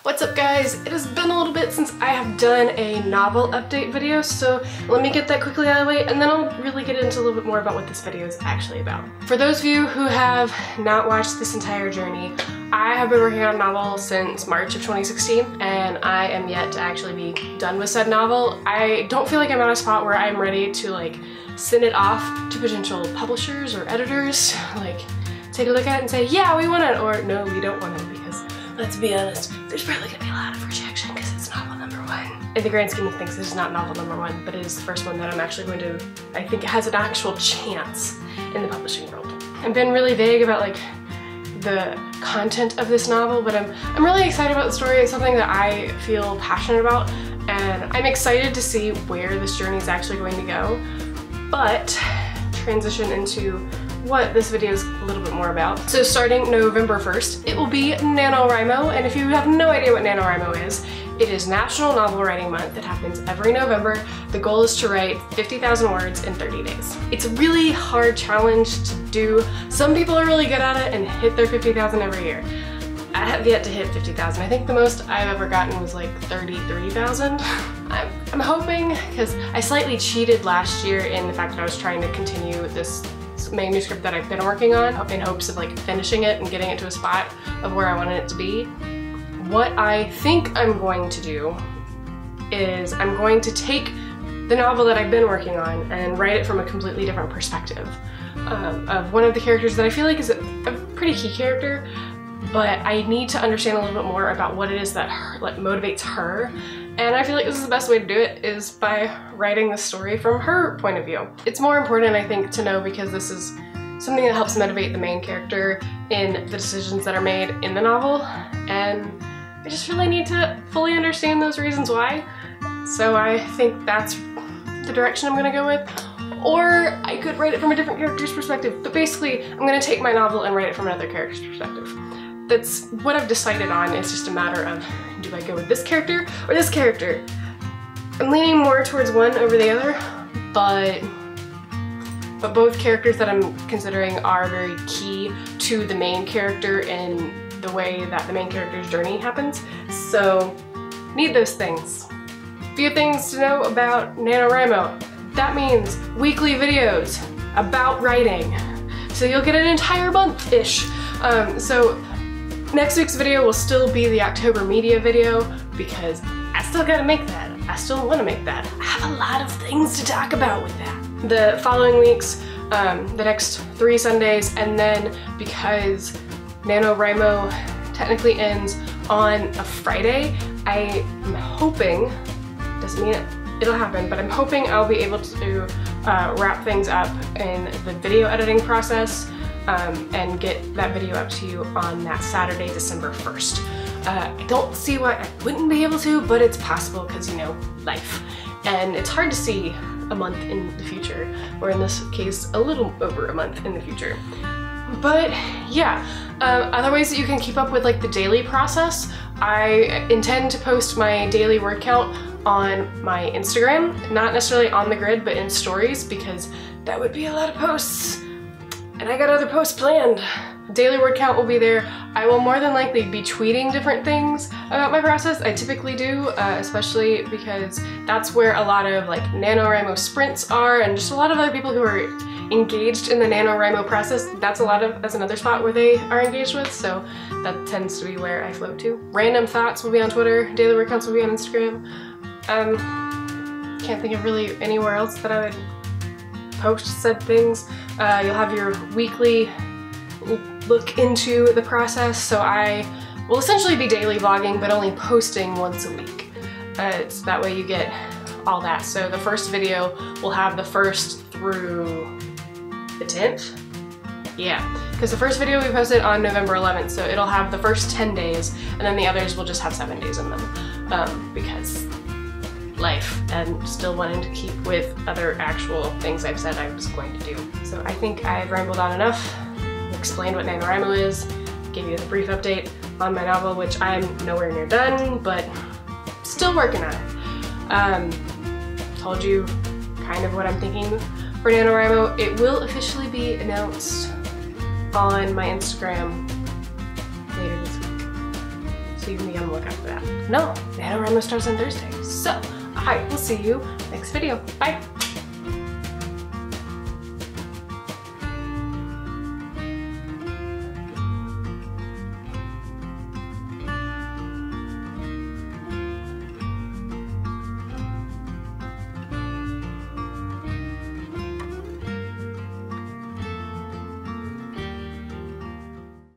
What's up guys? It has been a little bit since I have done a novel update video, so let me get that quickly out of the way and then I'll really get into a little bit more about what this video is actually about. For those of you who have not watched this entire journey, I have been working on a novel since March of 2016 and I am yet to actually be done with said novel. I don't feel like I'm at a spot where I'm ready to like send it off to potential publishers or editors, like take a look at it and say, yeah, we want it, or no, we don't want it, because let's be honest, there's probably gonna be a lot of rejection because it's novel number one. In the grand scheme of things, this is not novel number one, but it is the first one that I'm actually going to, I think it has an actual chance in the publishing world. I've been really vague about like the content of this novel, but I'm really excited about the story. It's something that I feel passionate about, and I'm excited to see where this journey is actually going to go. But transition into what this video is a little bit more about. So starting November 1st, it will be NaNoWriMo, and if you have no idea what NaNoWriMo is, it is National Novel Writing Month. It happens every November. The goal is to write 50,000 words in 30 days. It's a really hard challenge to do. Some people are really good at it and hit their 50,000 every year. I have yet to hit 50,000. I think the most I've ever gotten was like 33,000. I'm hoping, because I slightly cheated last year in the fact that I was trying to continue this manuscript that I've been working on in hopes of like finishing it and getting it to a spot of where I wanted it to be. What I think I'm going to do is I'm going to take the novel that I've been working on and write it from a completely different perspective of one of the characters that I feel like is a pretty key character, but I need to understand a little bit more about what it is that motivates her. And I feel like this is the best way to do it, is by writing the story from her point of view. It's more important, I think, to know, because this is something that helps motivate the main character in the decisions that are made in the novel, and I just really need to fully understand those reasons why. So I think that's the direction I'm gonna go with. Or I could write it from a different character's perspective, but basically I'm gonna take my novel and write it from another character's perspective. That's what I've decided on. It's just a matter of, do I go with this character or this character? I'm leaning more towards one over the other, but both characters that I'm considering are very key to the main character in the way that the main character's journey happens. So, need those things. Few things to know about NaNoWriMo. That means weekly videos about writing. So you'll get an entire month-ish. So next week's video will still be the October media video, because I still gotta make that. I still wanna make that. I have a lot of things to talk about with that. The following weeks, the next 3 Sundays, and then because NaNoWriMo technically ends on a Friday, I am hoping, doesn't mean it'll happen, but I'm hoping I'll be able to wrap things up in the video editing process and get that video up to you on that Saturday, December 1st. I don't see why I wouldn't be able to, but it's possible because, you know, life. And it's hard to see a month in the future, or in this case, a little over a month in the future. But yeah, other ways that you can keep up with like the daily process, I intend to post my daily word count on my Instagram, not necessarily on the grid, but in stories, because that would be a lot of posts. And I got other posts planned. Daily word count will be there. I will more than likely be tweeting different things about my process. I typically do, especially because that's where a lot of like NaNoWriMo sprints are, and just a lot of other people who are engaged in the NaNoWriMo process. That's another spot where they are engaged with, so that tends to be where I float to. Random thoughts will be on Twitter. Daily word counts will be on Instagram. Can't think of really anywhere else that I would post said things. You'll have your weekly look into the process, so I will essentially be daily vlogging, but only posting once a week. It's that way you get all that. So the first video will have the 1st through the 10th. Yeah, because the first video we posted on November 11th, so it'll have the first 10 days, and then the others will just have 7 days in them, because life and still wanting to keep with other actual things I've said I was going to do. So I think I've rambled on enough, explained what NaNoWriMo is, gave you a brief update on my novel, which I'm nowhere near done, but still working on it. Told you kind of what I'm thinking for NaNoWriMo. It will officially be announced on my Instagram later this week, so you can be on the lookout for that. No, NaNoWriMo starts on Thursday. So I will see you next video. Bye.